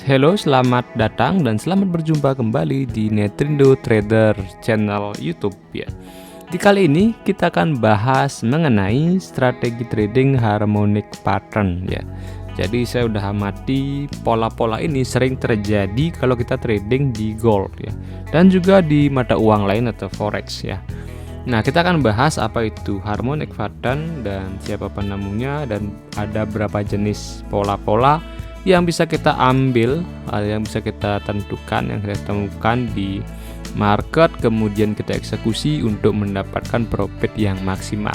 Halo, selamat datang dan selamat berjumpa kembali di Netrindo Trader channel YouTube ya. Di kali ini kita akan bahas mengenai strategi trading harmonic pattern ya. Jadi saya udah amati pola-pola ini sering terjadi kalau kita trading di gold ya, dan juga di mata uang lain atau forex ya. Nah, kita akan bahas apa itu harmonic pattern dan siapa penemunya, dan ada berapa jenis pola-pola yang bisa kita ambil, yang bisa kita tentukan, yang kita temukan di market, kemudian kita eksekusi untuk mendapatkan profit yang maksimal.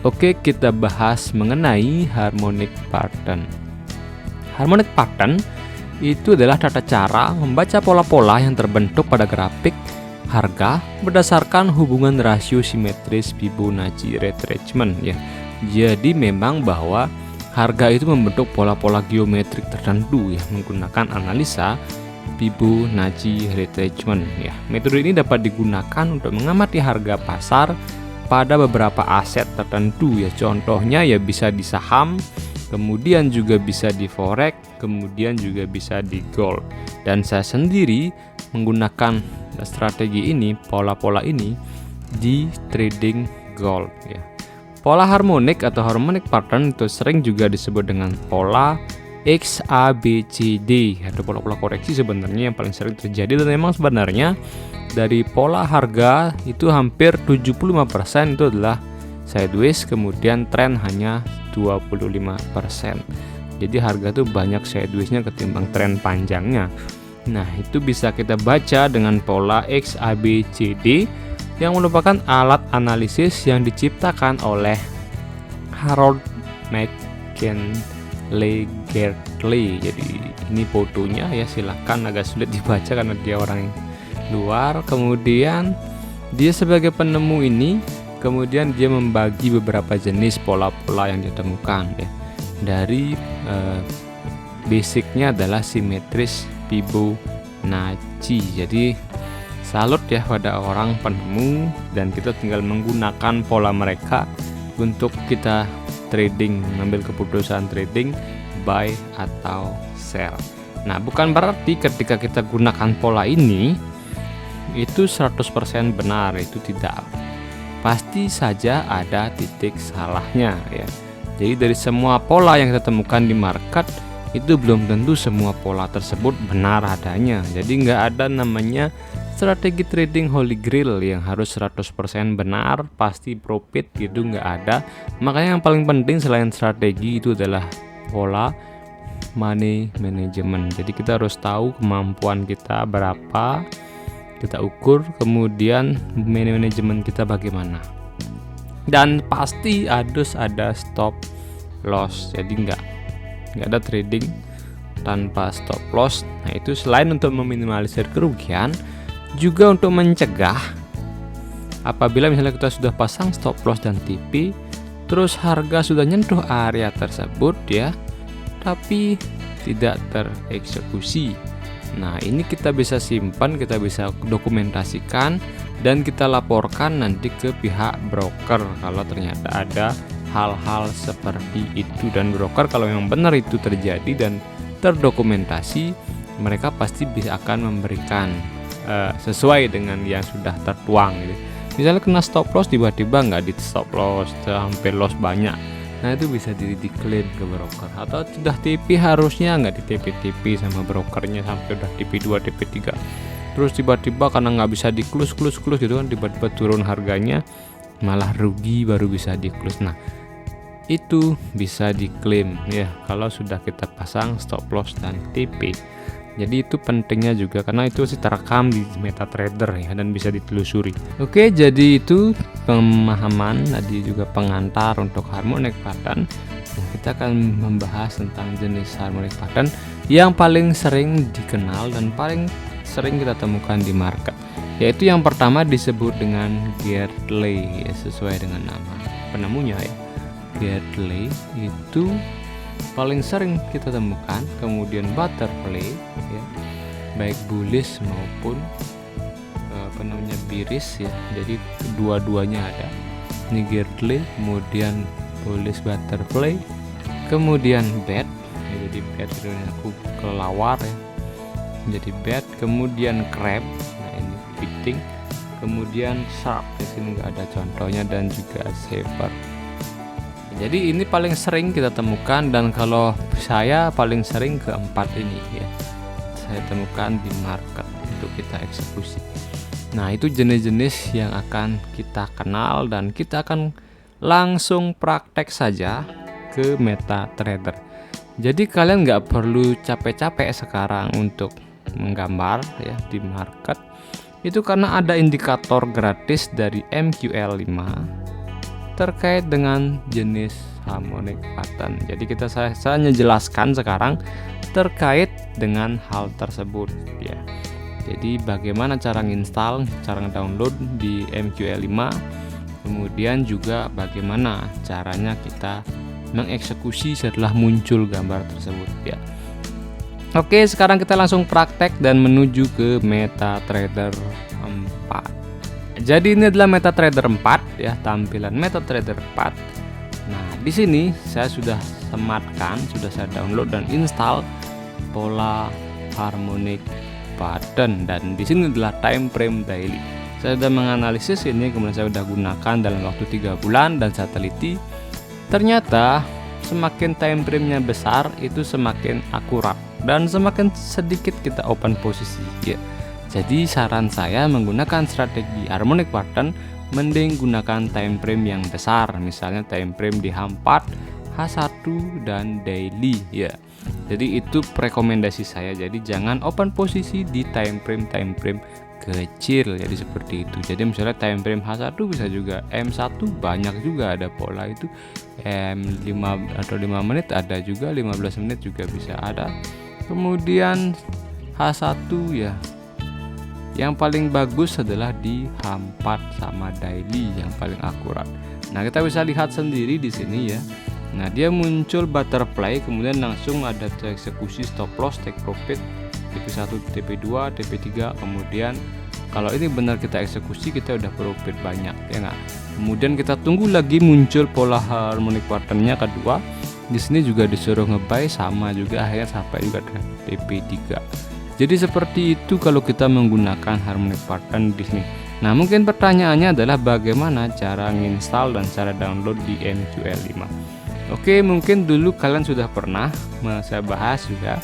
Oke, kita bahas mengenai harmonic pattern. Harmonic pattern itu adalah tata cara membaca pola-pola yang terbentuk pada grafik harga berdasarkan hubungan rasio simetris Fibonacci retracement ya. Jadi memang bahwa harga itu membentuk pola-pola geometrik tertentu ya menggunakan analisa Fibonacci retracement ya. Metode ini dapat digunakan untuk mengamati harga pasar pada beberapa aset tertentu ya. Contohnya ya bisa di saham, kemudian juga bisa di forex, kemudian juga bisa di gold. Dan saya sendiri menggunakan strategi ini, pola-pola ini di trading gold ya. Pola harmonik atau harmonic pattern itu sering juga disebut dengan pola XABCD atau pola-pola koreksi sebenarnya yang paling sering terjadi. Dan memang sebenarnya dari pola harga itu hampir 75% itu adalah sideways, kemudian tren hanya 25%. Jadi harga tuh banyak sidewaysnya ketimbang tren panjangnya. Nah, itu bisa kita baca dengan pola XABCD yang merupakan alat analisis yang diciptakan oleh Harold McKinley Gertley. Jadi ini fotonya ya, silahkan, agak sulit dibaca karena dia orang luar. Kemudian dia sebagai penemu ini, kemudian dia membagi beberapa jenis pola-pola yang ditemukan ya. Dari basicnya adalah simetris Fibonacci. Jadi salut ya pada orang penemu, dan kita tinggal menggunakan pola mereka untuk kita trading, mengambil keputusan trading buy atau sell. Nah, bukan berarti ketika kita gunakan pola ini itu 100% benar, itu tidak. Pasti saja ada titik salahnya ya. Jadi dari semua pola yang kita temukan di market, itu belum tentu semua pola tersebut benar adanya. Jadi nggak ada namanya strategi trading holy grail yang harus 100% benar, pasti profit, gitu nggak ada. Makanya yang paling penting selain strategi itu adalah pola money management. Jadi kita harus tahu kemampuan kita berapa, kita ukur, kemudian money management kita bagaimana. Dan pasti harus ada stop loss. Jadi nggak ada trading tanpa stop loss. Nah, itu selain untuk meminimalisir kerugian, juga untuk mencegah apabila misalnya kita sudah pasang stop loss dan TP, terus harga sudah nyentuh area tersebut ya, tapi tidak tereksekusi. Nah, ini kita bisa simpan, kita bisa dokumentasikan, dan kita laporkan nanti ke pihak broker kalau ternyata ada hal-hal seperti itu. Dan broker kalau memang benar itu terjadi dan terdokumentasi, mereka pasti bisa akan memberikan sesuai dengan yang sudah tertuang gitu. Misalnya kena stop loss, tiba-tiba nggak di stop loss, sampai loss banyak, nah itu bisa diklaim ke broker. Atau sudah TP, harusnya nggak di TP sama brokernya sampai udah TP2 TP3, terus tiba-tiba karena nggak bisa di close gitu kan, tiba-tiba turun harganya, malah rugi, baru bisa di close. Nah, itu bisa diklaim ya kalau sudah kita pasang stop loss dan TP. Jadi itu pentingnya juga, karena itu sih terekam di MetaTrader ya, dan bisa ditelusuri. Oke, jadi itu pemahaman, tadi juga pengantar untuk harmonic pattern. Nah, kita akan membahas tentang jenis harmonic pattern yang paling sering dikenal dan paling sering kita temukan di market. Yaitu yang pertama disebut dengan Gertley ya, sesuai dengan nama penemunya ya. Gertley itu paling sering kita temukan. Kemudian butterfly ya, baik bullish maupun bearish ya. Jadi dua-duanya ada. Ini Gertley, kemudian bullish butterfly, kemudian bat ya, jadi bat itu aku kelelawar ya. jadi bed, kemudian crab, nah ini fitting, kemudian shark, di sini nggak ada contohnya, dan juga saver. Jadi ini paling sering kita temukan, dan kalau saya paling sering keempat ini ya, saya temukan di market untuk kita eksekusi. Nah, itu jenis-jenis yang akan kita kenal, dan kita akan langsung praktek saja ke MetaTrader. Jadi kalian nggak perlu capek-capek sekarang untuk menggambar ya di market. Itu karena ada indikator gratis dari MQL5 terkait dengan jenis harmonic pattern. Jadi saya hanya jelaskan sekarang terkait dengan hal tersebut ya. Jadi bagaimana cara nginstal, cara download di MQL5, kemudian juga bagaimana caranya kita mengeksekusi setelah muncul gambar tersebut ya. Oke, sekarang kita langsung praktek dan menuju ke MetaTrader 4. Jadi ini adalah MetaTrader 4 ya, tampilan MetaTrader 4. Nah, di sini saya sudah sematkan, sudah saya download dan install pola harmonic pattern, dan di sini adalah time frame daily. Saya sudah menganalisis ini, kemudian saya sudah gunakan dalam waktu 3 bulan dan saya teliti. Ternyata semakin time frame-nya besar itu semakin akurat, dan semakin sedikit kita open posisi ya. Jadi saran saya menggunakan strategi harmonic pattern, mending gunakan time frame yang besar, misalnya time frame di H4, H1 dan daily ya. Jadi itu rekomendasi saya. Jadi jangan open posisi di time frame kecil, jadi seperti itu. Jadi misalnya time frame H1 bisa juga M1, banyak juga ada pola itu, M5 atau 5 menit ada juga, 15 menit juga bisa ada. Kemudian H1 ya, yang paling bagus adalah di H4 sama daily yang paling akurat. Nah, kita bisa lihat sendiri di sini ya. Nah, dia muncul butterfly, kemudian langsung ada eksekusi stop loss, take profit, TP1, TP2, TP3, kemudian kalau ini benar kita eksekusi, kita udah profit banyak ya nggak? Kemudian kita tunggu lagi muncul pola harmonic patternnya kedua. Di sini juga disuruh nge-buy, sama juga akhirnya sampai juga dengan TP3. Jadi seperti itu kalau kita menggunakan harmonic pattern di sini. Nah, mungkin pertanyaannya adalah bagaimana cara nginstal dan cara download di MQL5. Oke, mungkin dulu kalian sudah pernah saya bahas juga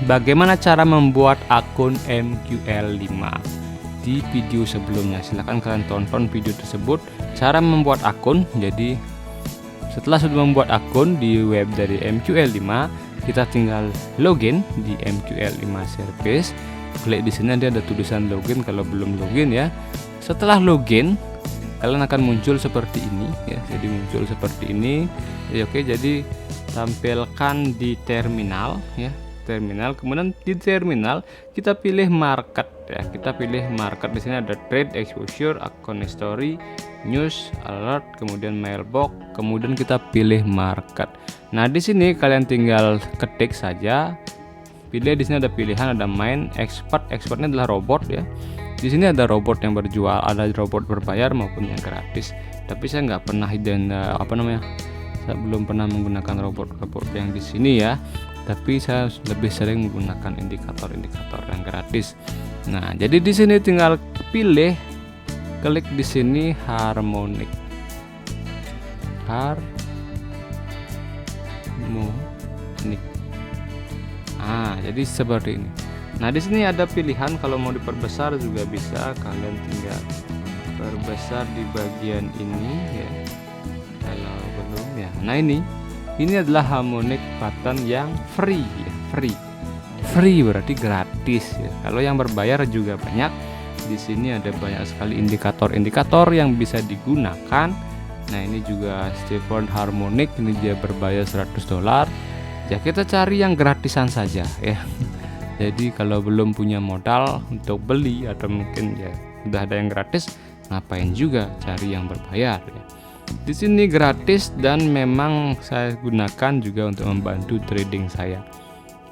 bagaimana cara membuat akun MQL5 di video sebelumnya. Silahkan kalian tonton video tersebut, cara membuat akun. Jadi setelah sudah membuat akun di web dari MQL5, kita tinggal login di MQL5 service. Klik di sini, nanti ada tulisan login kalau belum login ya. Setelah login, kalian akan muncul seperti ini ya. Jadi muncul seperti ini. Ya, oke, jadi tampilkan di terminal ya. Terminal, kemudian di terminal kita pilih market ya. Kita pilih market. Di sini ada trade, exposure, account history, news, alert, kemudian mailbox, kemudian kita pilih market. Nah, di sini kalian tinggal ketik saja. Pilih, di sini ada pilihan, ada main, expert. Expertnya adalah robot ya. Di sini ada robot yang berjual, ada robot berbayar maupun yang gratis. Tapi saya nggak pernah saya belum pernah menggunakan robot yang di sini ya. Tapi saya lebih sering menggunakan indikator-indikator yang gratis. Nah, jadi di sini tinggal pilih, klik di sini harmonic. Nah, jadi seperti ini. Nah, di sini ada pilihan, kalau mau diperbesar juga bisa, kalian tinggal perbesar di bagian ini ya. Kalau belum ya. Nah, ini adalah harmonic pattern yang free ya, free berarti gratis ya. Kalau yang berbayar juga banyak. Di sini ada banyak sekali indikator-indikator yang bisa digunakan. Nah, ini juga Stephen Harmonic, ini dia berbayar $100. Ya, kita cari yang gratisan saja ya. Jadi kalau belum punya modal untuk beli, atau mungkin ya udah ada yang gratis, ngapain juga cari yang berbayar ya. Di sini gratis, dan memang saya gunakan juga untuk membantu trading saya.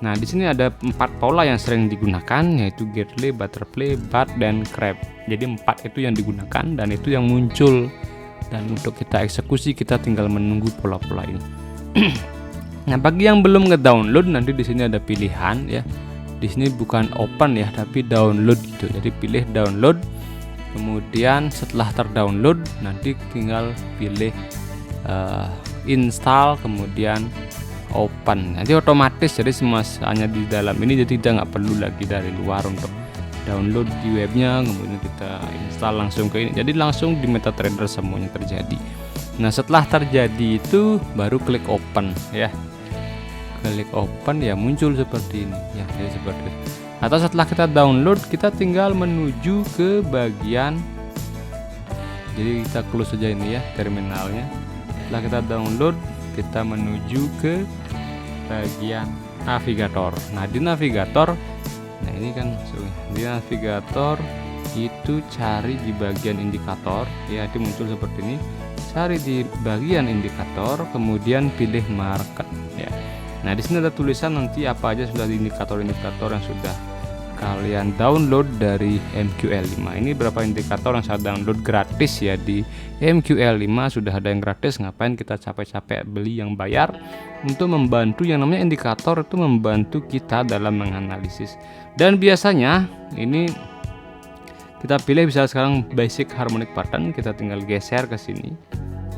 Nah, di sini ada 4 pola yang sering digunakan, yaitu Gerle, Butterfly, Bat, dan Crab. Jadi 4 itu yang digunakan dan itu yang muncul. Dan untuk kita eksekusi, kita tinggal menunggu pola-pola ini. Nah, bagi yang belum ngedownload, nanti di sini ada pilihan ya. di sini bukan open ya, tapi download gitu. Jadi pilih download, kemudian setelah terdownload nanti tinggal pilih install, kemudian open. Nanti otomatis jadi semuanya di dalam ini, jadi kita nggak perlu lagi dari luar untuk download di webnya, kemudian kita install langsung ke ini. Jadi langsung di MetaTrader semuanya terjadi. Nah setelah terjadi itu baru klik open ya. Klik open ya muncul seperti ini ya, jadi seperti itu. Atau setelah kita download kita tinggal menuju ke bagian, jadi kita close saja ini ya terminalnya. Setelah kita download kita menuju ke bagian navigator. Nah di navigator, nah ini kan di navigator itu cari di bagian indikator ya, itu muncul seperti ini. Cari di bagian indikator, kemudian pilih market ya. Nah di sini ada tulisan nanti apa aja sudah di indikator-indikator yang sudah kalian download dari MQL5. Ini berapa indikator yang saya download gratis ya di MQL5, sudah ada yang gratis. Ngapain kita capek-capek beli yang bayar? Untuk membantu, yang namanya indikator itu membantu kita dalam menganalisis. Dan biasanya ini kita pilih, bisa sekarang basic harmonic pattern, kita tinggal geser ke sini.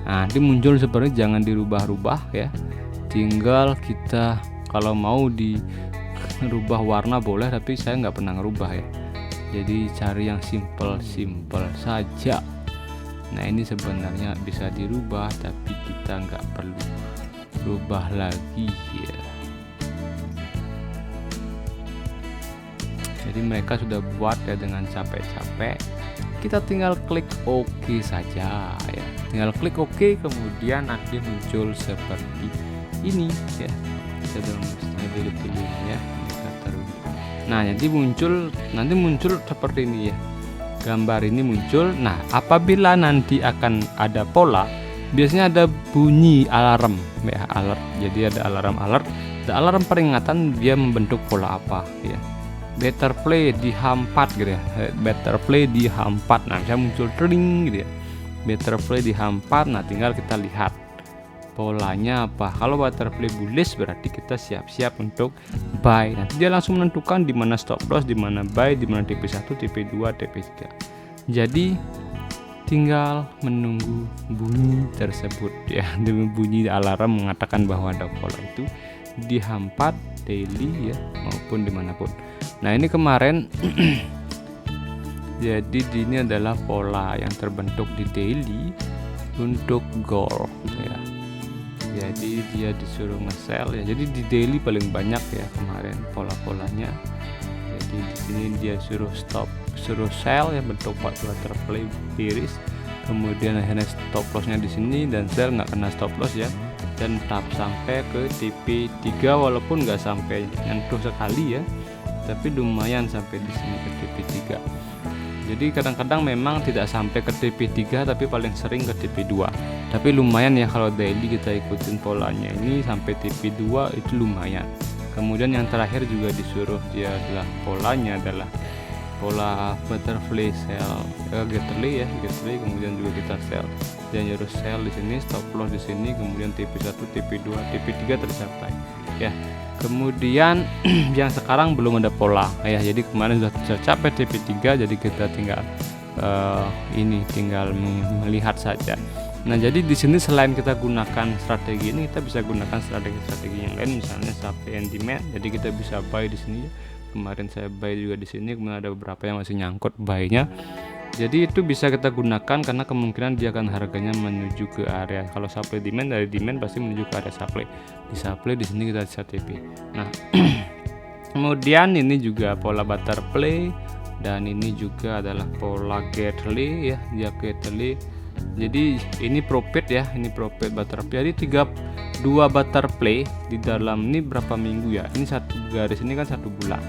Nah ini muncul seperti, jangan dirubah-rubah ya. Tinggal kita kalau mau dirubah warna boleh, tapi saya nggak pernah ngerubah ya. Jadi cari yang simple saja. Nah ini sebenarnya bisa dirubah, tapi kita nggak perlu rubah lagi ya. Jadi mereka sudah buat ya dengan capek-capek. Kita tinggal klik OK saja ya. Tinggal klik OK, kemudian nanti muncul seperti ini ya. Saya pilih ya. Nah jadi nanti muncul seperti ini ya, gambar ini muncul. Nah apabila nanti akan ada pola, biasanya ada bunyi alarm ya, alert. Jadi ada alarm peringatan dia membentuk pola apa ya. Better play di H4 gitu ya, better play di H4. Nah bisa muncul tring gitu ya, better play di H4. Nah tinggal kita lihat polanya apa. Kalau butterfly bullish berarti kita siap-siap untuk buy. Nanti dia langsung menentukan di mana stop loss, di mana buy, di mana TP1, TP2, TP3. Jadi tinggal menunggu bunyi tersebut ya. Bunyi alarm mengatakan bahwa ada pola itu di H4 daily ya, maupun dimanapun. Nah ini kemarin jadi ini adalah pola yang terbentuk di daily untuk gold ya. Jadi dia disuruh nge-sell ya. Jadi di daily paling banyak ya kemarin pola-polanya. Jadi di sini dia suruh sell ya, bentuk butterfly iris. Kemudian akhirnya stop lossnya di sini dan sell, nggak kena stop loss ya. Dan tetap sampai ke TP3 walaupun nggak sampai nyentuh sekali ya. Tapi lumayan sampai di sini ke TP3. Jadi kadang-kadang memang tidak sampai ke TP3 tapi paling sering ke TP2. Tapi lumayan ya kalau daily kita ikutin polanya ini sampai TP2 itu lumayan. Kemudian yang terakhir juga disuruh dia adalah polanya adalah pola butterfly sell getterly ya, getterly. Kemudian juga kita sell. Dia nyuruh sell di sini, stop loss di sini, kemudian TP1, TP2, TP3 tercapai. Ya. Kemudian yang sekarang belum ada pola ya, jadi kemarin sudah tercapai TP3, jadi kita tinggal tinggal melihat saja. Nah jadi di sini selain kita gunakan strategi ini, kita bisa gunakan strategi yang lain, misalnya supply and demand. Jadi kita bisa buy di sini. Kemarin saya buy juga di sini, kemudian ada beberapa yang masih nyangkut buy-nya. Jadi itu bisa kita gunakan karena kemungkinan dia akan harganya menuju ke area, kalau supply demand, dari demand pasti menuju ke area supply. Di supply di sini kita bisa TP. Nah, kemudian ini juga pola butterfly dan ini juga adalah pola getterly ya, dia getterly. Jadi ini profit ya, ini profit butterfly. Jadi 2 butterfly di dalam ini berapa minggu ya? Ini satu garis ini kan 1 bulan.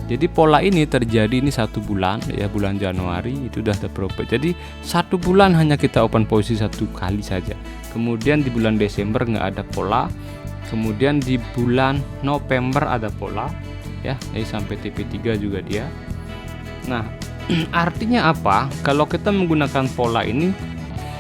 Jadi pola ini terjadi ini 1 bulan ya, bulan Januari itu udah ada profit. Jadi 1 bulan hanya kita open posisi 1 kali saja. Kemudian di bulan Desember nggak ada pola. Kemudian di bulan November ada pola ya, jadi sampai TP3 juga dia. Nah artinya apa? Kalau kita menggunakan pola ini,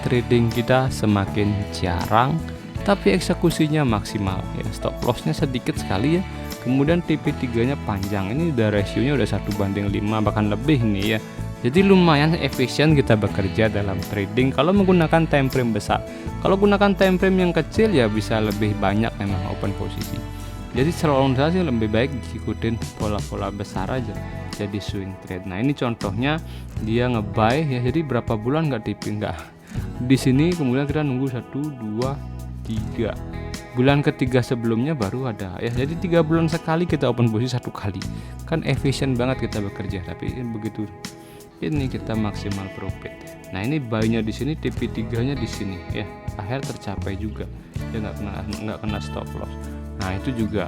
trading kita semakin jarang tapi eksekusinya maksimal ya. Stop lossnya sedikit sekali ya, Kemudian TP3 nya panjang, ini udah rasionya udah 1:5 bahkan lebih nih ya. Jadi lumayan efisien kita bekerja dalam trading kalau menggunakan time frame besar. Kalau gunakan time frame yang kecil ya bisa lebih banyak memang open posisi. Jadi selalu saya sih lebih baik diikutin pola-pola besar aja, jadi swing trade. Nah ini contohnya dia nge-buy ya, jadi berapa bulan nggak TP nggak di sini, kemudian kita nunggu 1, 2, 3 bulan ketiga sebelumnya baru ada ya. Jadi 3 bulan sekali kita open posisi 1 kali, kan efisien banget kita bekerja. Tapi begitu ini kita maksimal profit. Nah ini buy-nya di sini, TP3 nya di sini ya, akhir tercapai juga ya, nggak kena stop loss. Nah itu juga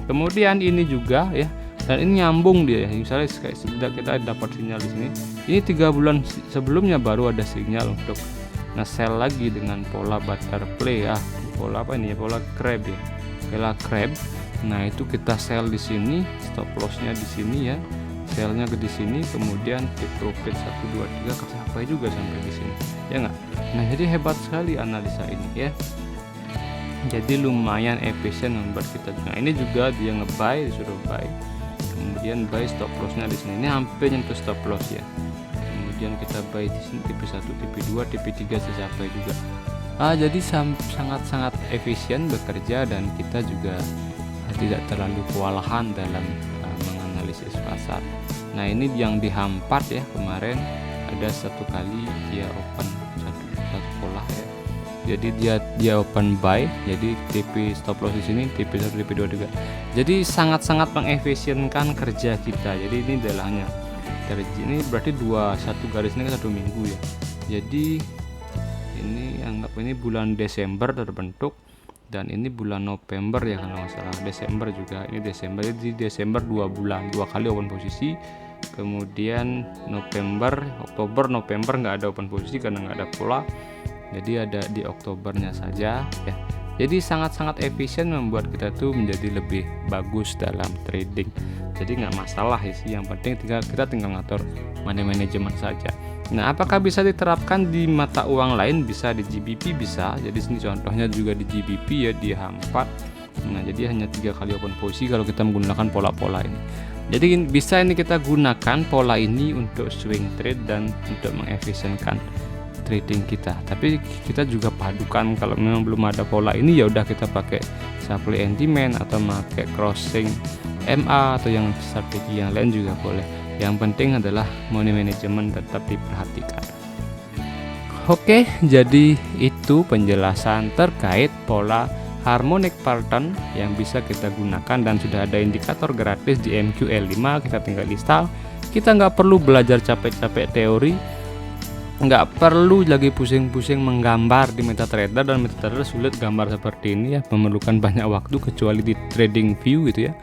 kemudian ini juga ya, dan ini nyambung dia ya. Misalnya kayak sudah kita dapat sinyal di sini, ini 3 bulan sebelumnya baru ada sinyal untuk nge-sell lagi dengan pola butterfly ya, pola apa ini ya, pola crab ya, pola crab. Nah itu kita sell di sini, stop lossnya di sini ya, sellnya ke di sini, kemudian take profit 1, 2, 3 kecapai juga sampai di sini ya nggak. Nah jadi hebat sekali analisa ini ya, jadi lumayan efisien membuat kita. Nah ini juga dia nge-buy, disuruh buy, kemudian buy, stop lossnya di sini, ini hampir nyentuh stop loss ya. Kemudian kita buy di sini TP1, TP2, TP3 tercapai juga. Jadi sangat-sangat efisien bekerja, dan kita juga tidak terlalu kewalahan dalam menganalisis pasar. Nah ini yang di H4 ya, kemarin ada 1 kali dia open satu pola ya. Jadi dia open buy, jadi TP stop loss di sini, TP1, TP2 juga. Jadi sangat-sangat mengefisienkan kerja kita. Jadi ini adalah ini berarti 1 garis ini 1 minggu ya. Jadi ini anggap ini bulan Desember terbentuk, dan ini bulan November ya kalau nggak salah, Desember juga, ini Desember. Jadi Desember 2 bulan, 2 kali open posisi. Kemudian November, Oktober, November nggak ada open posisi karena nggak ada pola, jadi ada di Oktobernya saja ya. Jadi sangat-sangat efisien membuat kita tuh menjadi lebih bagus dalam trading. Jadi nggak masalah sih, yang penting kita tinggal ngatur money management saja. Nah apakah bisa diterapkan di mata uang lain? Bisa, di GBP bisa. Jadi sini contohnya juga di GBP ya, di H4. Nah jadi hanya 3 kali open posisi kalau kita menggunakan pola-pola ini. Jadi bisa ini kita gunakan pola ini untuk swing trade dan untuk mengefisienkan trading kita. Tapi kita juga padukan, kalau memang belum ada pola ini ya udah kita pakai supply and demand atau pakai crossing MA atau yang strategi yang lain juga boleh. Yang penting adalah money management tetap diperhatikan. Oke, jadi itu penjelasan terkait pola harmonic pattern yang bisa kita gunakan, dan sudah ada indikator gratis di MQL5. Kita tinggal install. Kita nggak perlu belajar capek-capek teori, nggak perlu lagi pusing-pusing menggambar di MetaTrader, dan MetaTrader sulit gambar seperti ini ya, memerlukan banyak waktu kecuali di Trading View gitu ya.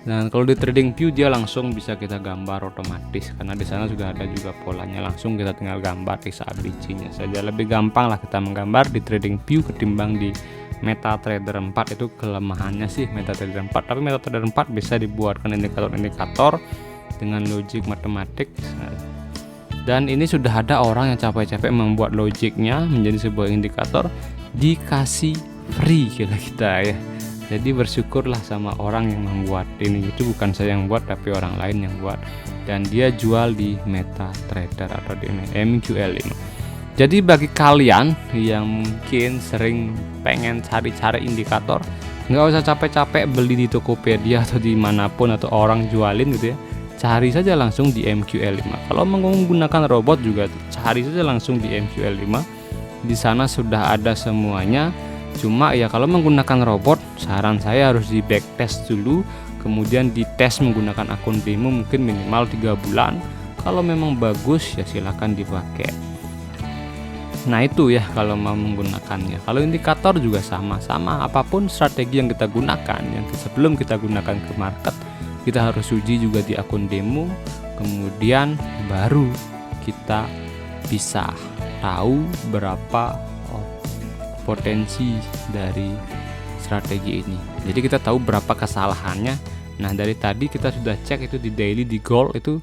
Nah kalau di Trading View dia langsung bisa kita gambar otomatis, karena di sana sudah ada juga polanya, langsung kita tinggal gambar di ABC-nya saja. Lebih gampang lah kita menggambar di Trading View ketimbang di MetaTrader 4. Itu kelemahannya sih MetaTrader 4, tapi MetaTrader 4 bisa dibuatkan indikator-indikator dengan logik matematik. Dan ini sudah ada orang yang capek-capek membuat logiknya menjadi sebuah indikator, dikasih free kita ya. Jadi bersyukurlah sama orang yang membuat ini. Itu bukan saya yang buat, tapi orang lain yang buat, dan dia jual di MetaTrader atau di MQL5. Jadi bagi kalian yang mungkin sering pengen cari-cari indikator, nggak usah capek-capek beli di Tokopedia atau dimanapun atau orang jualin gitu ya. Cari saja langsung di MQL5. Kalau menggunakan robot juga cari saja langsung di MQL5. Di sana sudah ada semuanya. Cuma ya kalau menggunakan robot, saran saya harus di backtest dulu, kemudian dites menggunakan akun demo mungkin minimal 3 bulan. Kalau memang bagus ya silahkan dipakai. Nah itu ya kalau mau menggunakannya. Kalau indikator juga sama apapun strategi yang kita gunakan, yang sebelum kita gunakan ke market, kita harus uji juga di akun demo, kemudian baru kita bisa tahu berapa potensi dari strategi ini. Jadi kita tahu berapa kesalahannya. Nah dari tadi kita sudah cek itu di daily, di gold itu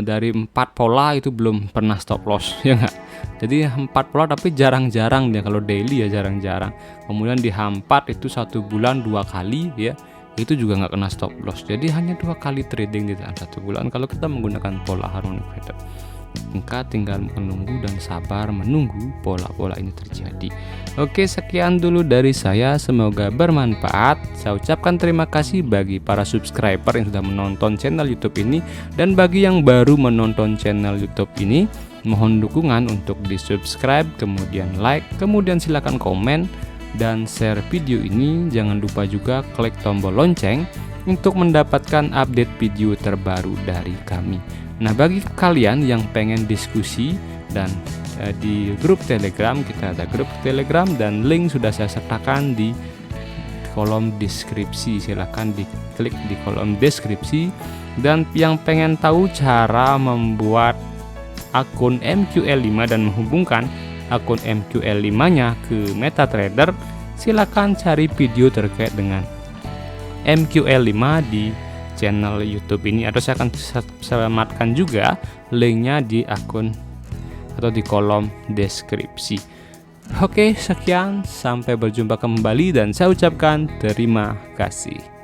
dari 4 pola itu belum pernah stop loss ya enggak. Jadi 4 pola tapi jarang-jarang ya, kalau daily ya jarang-jarang. Kemudian di H4 itu 1 bulan 2 kali ya, itu juga nggak kena stop loss. Jadi hanya 2 kali trading di dalam 1 bulan kalau kita menggunakan pola harmonic pattern. Kita tinggal menunggu dan sabar menunggu pola-pola ini terjadi. Oke, sekian dulu dari saya, semoga bermanfaat. Saya ucapkan terima kasih bagi para subscriber yang sudah menonton channel YouTube ini, dan bagi yang baru menonton channel YouTube ini, mohon dukungan untuk di subscribe, kemudian like, kemudian silakan komen dan share video ini. Jangan lupa juga klik tombol lonceng untuk mendapatkan update video terbaru dari kami. Nah, bagi kalian yang pengen diskusi dan di grup Telegram, kita ada grup Telegram dan link sudah saya sertakan di kolom deskripsi. Silahkan diklik di kolom deskripsi. Dan yang pengen tahu cara membuat akun MQL5 dan menghubungkan akun MQL5-nya ke MetaTrader, silahkan cari video terkait dengan MQL5 di channel YouTube ini, atau saya akan selamatkan juga linknya di akun atau di kolom deskripsi. Oke, sekian, sampai berjumpa kembali dan saya ucapkan terima kasih.